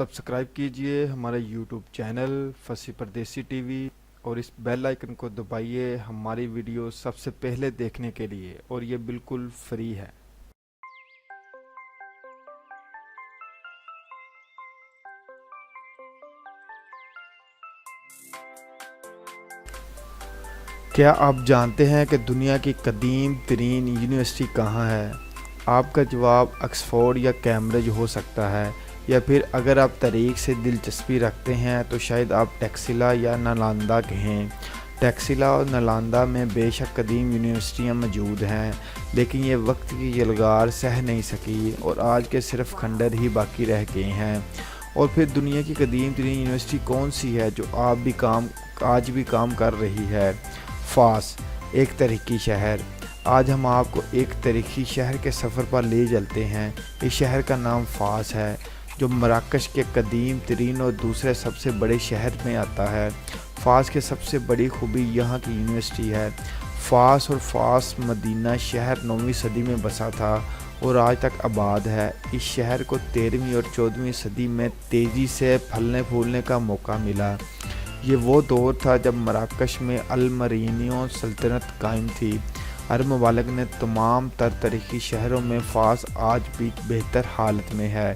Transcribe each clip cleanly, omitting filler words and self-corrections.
Subscribe कीजिए हमारा YouTube channel फसी परदेसी टीवी और इस बेल आइकन को दबाइए हमारी वीडियो सबसे पहले देखने के लिए, और ये बिल्कुल फ्री है। क्या आप जानते हैं कि दुनिया की कदीम तरीन यूनिवर्सिटी कहाँ है? आपका जवाब ऑक्सफोर्ड या कैम्ब्रिज हो सकता है, या फिर अगर आप तारीख से दिलचस्पी रखते हैं तो शायद आप टैक्सिला या नालंदा कहें। टैक्सिला और नालंदा में बेशक कदीम यूनिवर्सिटियाँ मौजूद हैं, लेकिन ये वक्त की यलगार सह नहीं सकी और आज के सिर्फ खंडर ही बाकी रह गए हैं। और फिर दुनिया की कदीम तरीन यूनिवर्सिटी कौन सी है जो आज भी काम कर रही है? फास, एक तारीखी शहर। आज हम आपको एक तारीखी शहर के सफ़र पर ले चलते हैं। इस शहर का नाम फास है, जो मराकश के कदीम तरीन और दूसरे सबसे बड़े शहर में आता है। फास की सबसे बड़ी खूबी यहाँ की यूनिवर्सिटी है। फास और फास मदीना शहर 9वीं सदी में बसा था और आज तक आबाद है। इस शहर को 13वीं और 14वीं सदी में तेज़ी से फलने फूलने का मौका मिला। ये वो दौर था जब मराकश में अल-मरीनियों सल्तनत कायम थी। अरब ममालिक ने तमाम तर तारीखी शहरों में फास आज भी बेहतर हालत में है।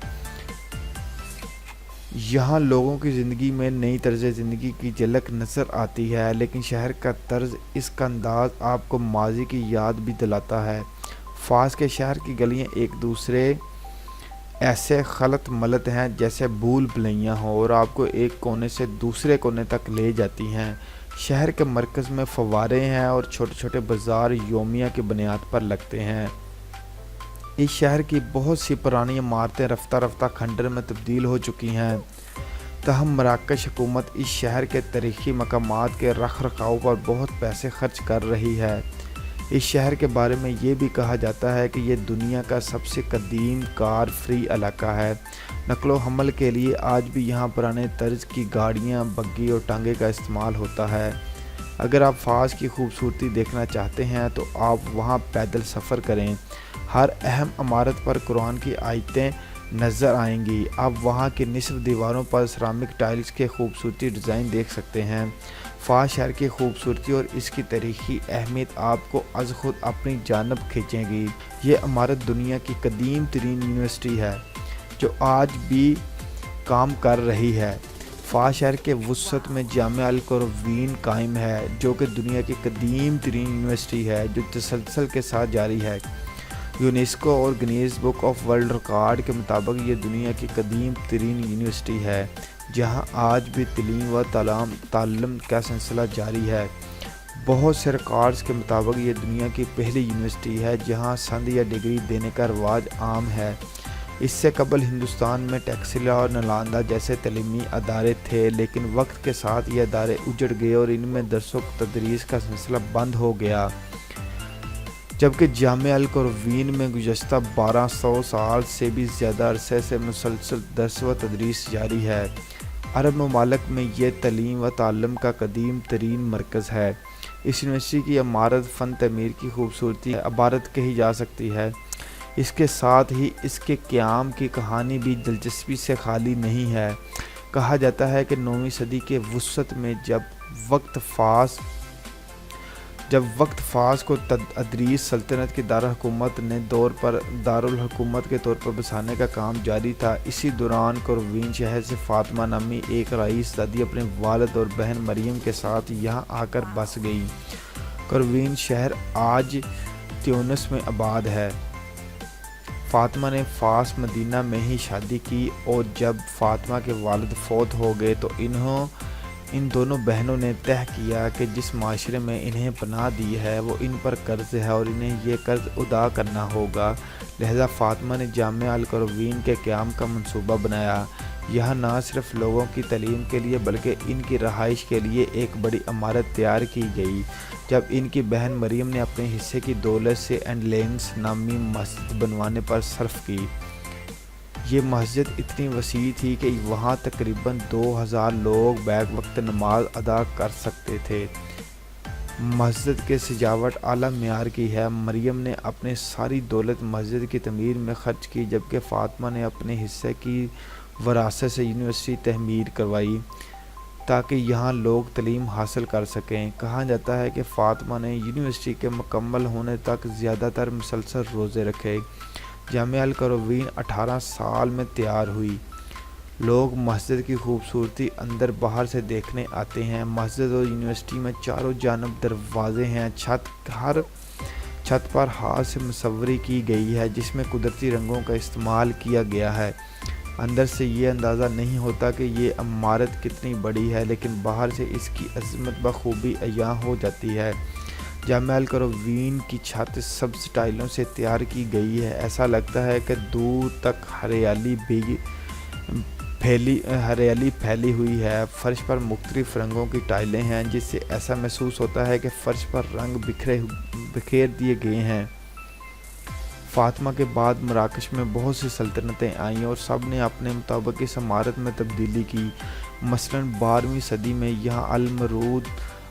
यहाँ लोगों की ज़िंदगी में नई तर्ज ज़िंदगी की झलक नज़र आती है, लेकिन शहर का तर्ज, इसका अंदाज़ आपको माजी की याद भी दिलाता है। फास के शहर की गलियाँ एक दूसरे ऐसे खलत मलत हैं जैसे भूल भुलैया हों और आपको एक कोने से दूसरे कोने तक ले जाती हैं। शहर के मरकज़ में फव्वारे हैं और छोटे छोटे बाज़ार योमिया की बुनियाद पर लगते हैं। इस शहर की बहुत सी पुरानी इमारतें रफ्ता रफ्ता खंडर में तब्दील हो चुकी हैं, तहम मराकश हुकूमत इस शहर के तारीख़ी मकामात के रख रखाव पर बहुत पैसे खर्च कर रही है। इस शहर के बारे में ये भी कहा जाता है कि ये दुनिया का सबसे कदीम कार फ्री इलाका है। नकलो हमल के लिए आज भी यहाँ पुराने तर्ज की गाड़ियाँ, बग्गी और टांगे का इस्तेमाल होता है। अगर आप फास की खूबसूरती देखना चाहते हैं तो आप वहाँ पैदल सफ़र करें। हर अहम इमारत पर कुरान की आयतें नज़र आएंगी। आप वहाँ की निसफ दीवारों पर सिरामिक टाइल्स के खूबसूरती डिज़ाइन देख सकते हैं। फास शहर की खूबसूरती और इसकी तारीख़ी अहमियत आपको अज़ खुद अपनी जानब खींचेगी। ये इमारत दुनिया की कदीम तरीन यूनिवर्सिटी है जो आज भी काम कर रही है। फास शहर के वसत में जामिया अल क़ुरवीन कायम है, जो कि दुनिया की कदीम तरीन यूनिवर्सिटी है जो तसलसल के साथ जारी है। यूनेस्को और Guinness book of world record के मुताबिक ये दुनिया की कदीम तरीन यूनिवर्सिटी है जहाँ आज भी तलीम व ताल्लुम का सिलसिला जारी है। बहुत से रिकॉर्ड्स के मुताबिक ये दुनिया की पहली यूनिवर्सिटी है जहाँ संद या डिग्री देने का रवाज आम है। इससे कबल हिंदुस्तान में टैक्सिला और नालंदा जैसे तलीमी अदारे थे, लेकिन वक्त के साथ ये अदारे उजड़ गए और इनमें दरसो तदरीस का सिलसिला बंद हो गया। जबकि जामिया अल क़ुरवीन में गुज़श्ता 1200 साल से भी ज़्यादा अरसे से मुसलसल दर्स व तदरीस जारी है। अरब ममालिक में ये तलीम व ताल्लुम का कदीम तरीन मरकज़ है। इस यूनिवर्सिटी की इमारत फ़न तमीर की खूबसूरती इबारत कही जा सकती है। इसके साथ ही इसके क़याम की कहानी भी दिलचस्पी से खाली नहीं है। कहा जाता है कि 9वीं सदी के वसत में जब वक्त फ़ास को तदरीस सल्तनत की दारुल हुकूमत के तौर पर बसाने का काम जारी था। इसी दौरान क़ुरवीन शहर से फ़ातिमा नामी एक रईस दादी अपने वालिद और बहन मरियम के साथ यहाँ आकर बस गई। क़ुरवीन शहर आज त्यूनिस में आबाद है। फ़ातिमा ने फ़ास मदीना में ही शादी की और जब फ़ातिमा के वालिद फौत हो गए तो इन दोनों बहनों ने तय किया कि जिस माशरे में इन्हें पनाह दी है वो इन पर कर्ज़ है और इन्हें ये कर्ज़ अदा करना होगा। लिहाजा फ़ातिमा ने जामिया अल क़ुरवीन के क़याम का मंसूबा बनाया। यहाँ न सिर्फ लोगों की तालीम के लिए बल्कि इनकी रहाइश के लिए एक बड़ी इमारत तैयार की गई। जब इनकी बहन मरियम ने अपने हिस्से की दौलत से एंडलेंस नामी मस्जिद बनवाने पर सर्फ की। ये मस्जिद इतनी वसी थी कि वहाँ तकरीबन 2000 लोग बैक वक्त नमाज अदा कर सकते थे। मस्जिद की सजावट आला मियार की है। मरियम ने अपने सारी दौलत मस्जिद की तमीर में खर्च की, जबकि फ़ातिमा ने अपने हिस्से की وراثت سے یونیورسٹی تعمیر کروائی تاکہ یہاں لوگ تعلیم حاصل کر سکیں۔ کہا جاتا ہے کہ فاطمہ نے یونیورسٹی کے مکمل ہونے تک زیادہ تر مسلسل روزے رکھے۔ جامعہ القروین 18 سال میں تیار ہوئی۔ لوگ مسجد کی خوبصورتی اندر باہر سے دیکھنے آتے ہیں۔ مسجد اور یونیورسٹی میں چاروں جانب دروازے ہیں۔ ہر چھت پر ہاتھ سے مصوری کی گئی ہے جس میں قدرتی رنگوں کا استعمال کیا گیا ہے۔ اندر سے یہ اندازہ نہیں ہوتا کہ یہ عمارت کتنی بڑی ہے، لیکن باہر سے اس کی عظمت بخوبی عیاں ہو جاتی ہے۔ جامعہ القروین کی چھت سبز ٹائلوں سے تیار کی گئی ہے۔ ایسا لگتا ہے کہ دور تک ہریالی پھیلی ہوئی ہے۔ فرش پر مختلف رنگوں کی ٹائلیں ہیں جس سے ایسا محسوس ہوتا ہے کہ فرش پر رنگ بکھیر دیے گئے ہیں۔ فاطمہ کے بعد مراکش میں بہت سی سلطنتیں آئیں اور سب نے اپنے مطابق اس عمارت میں تبدیلی کی۔ مثلاً 12ویں صدی میں یہاں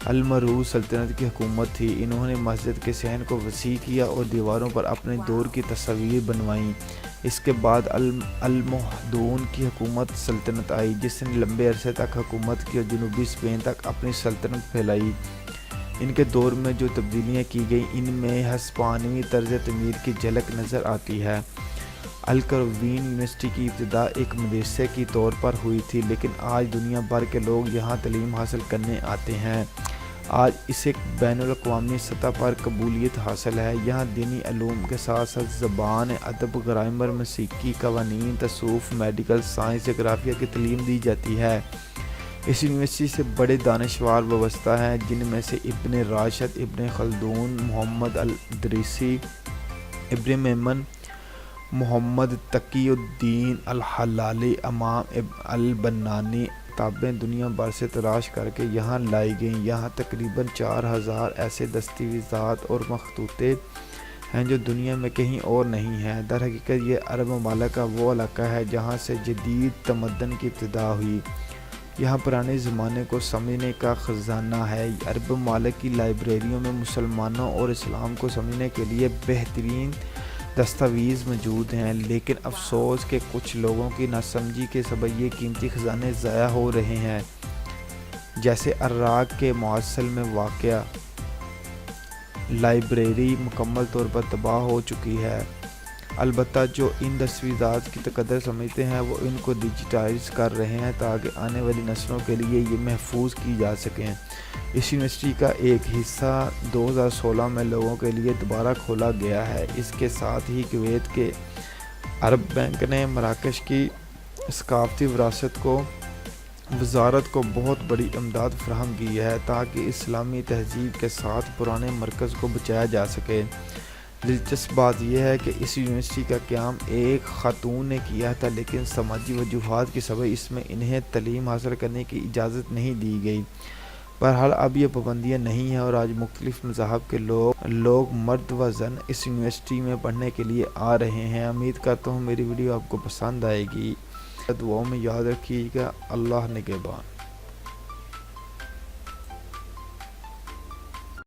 المروز سلطنت کی حکومت تھی۔ انہوں نے مسجد کے صحن کو وسیع کیا اور دیواروں پر اپنے دور کی تصاویر بنوائیں۔ اس کے بعد المہدون کی حکومت سلطنت آئی جس نے لمبے عرصے تک حکومت کی اور جنوبی اسپین تک اپنی سلطنت پھیلائی۔ ان کے دور میں جو تبدیلیاں کی گئیں ان میں ہسپانوی طرز تعمیر کی جھلک نظر آتی ہے۔ القروین یونیورسٹی کی ابتدا ایک مدرسے کی طور پر ہوئی تھی، لیکن آج دنیا بھر کے لوگ یہاں تعلیم حاصل کرنے آتے ہیں۔ آج اسے بین الاقوامی سطح پر قبولیت حاصل ہے۔ یہاں دینی علوم کے ساتھ ساتھ زبان، ادب، گرامر، موسیقی، قوانین، تصوف، میڈیکل سائنس، جغرافیہ کی تعلیم دی جاتی ہے۔ اس یونیورسٹی سے بڑے دانشور وابستہ ہیں جن میں سے ابن راشد، ابن خلدون، محمد الادریسی، ابن میمن، محمد تقی الدین الحلالی، امام البنانی۔ کتابیں دنیا بھر سے تلاش کر کے یہاں لائی گئیں۔ یہاں تقریباً 4000 ایسے دستاویزات اور مخطوطے ہیں جو دنیا میں کہیں اور نہیں ہیں۔ در حقیقت یہ عرب ممالک کا وہ علاقہ ہے جہاں سے جدید تمدن کی ابتدا ہوئی۔ یہاں پرانے زمانے کو سمجھنے کا خزانہ ہے۔ عرب ممالک کی لائبریریوں میں مسلمانوں اور اسلام کو سمجھنے کے لیے بہترین دستاویز موجود ہیں، لیکن افسوس کہ کچھ لوگوں کی ناسمجھی کے سبب یہ قیمتی خزانے ضائع ہو رہے ہیں، جیسے عراق کے موصل میں واقع لائبریری مکمل طور پر تباہ ہو چکی ہے۔ البتہ جو ان دستاویزات کی قدر سمجھتے ہیں وہ ان کو ڈیجیٹائز کر رہے ہیں تاکہ آنے والی نسلوں کے لیے یہ محفوظ کی جا سکیں۔ اس یونیورسٹی کا ایک حصہ 2016 میں لوگوں کے لیے دوبارہ کھولا گیا ہے۔ اس کے ساتھ ہی کویت کے عرب بینک نے مراکش کی ثقافتی وزارت کو بہت بڑی امداد فراہم کی ہے تاکہ اسلامی تہذیب کے ساتھ پرانے مرکز کو بچایا جا سکے۔ دلچسپ بات یہ ہے کہ اس یونیورسٹی کا قیام ایک خاتون نے کیا تھا، لیکن سماجی وجوہات کے سبب اس میں انہیں تعلیم حاصل کرنے کی اجازت نہیں دی گئی۔ بہرحال اب یہ پابندیاں نہیں ہیں اور آج مختلف مذاہب کے لوگ مرد و زن اس یونیورسٹی میں پڑھنے کے لیے آ رہے ہیں۔ امید کرتا ہوں میری ویڈیو آپ کو پسند آئے گی۔ دعاؤں میں یاد رکھیے گا۔ اللہ نگہبان۔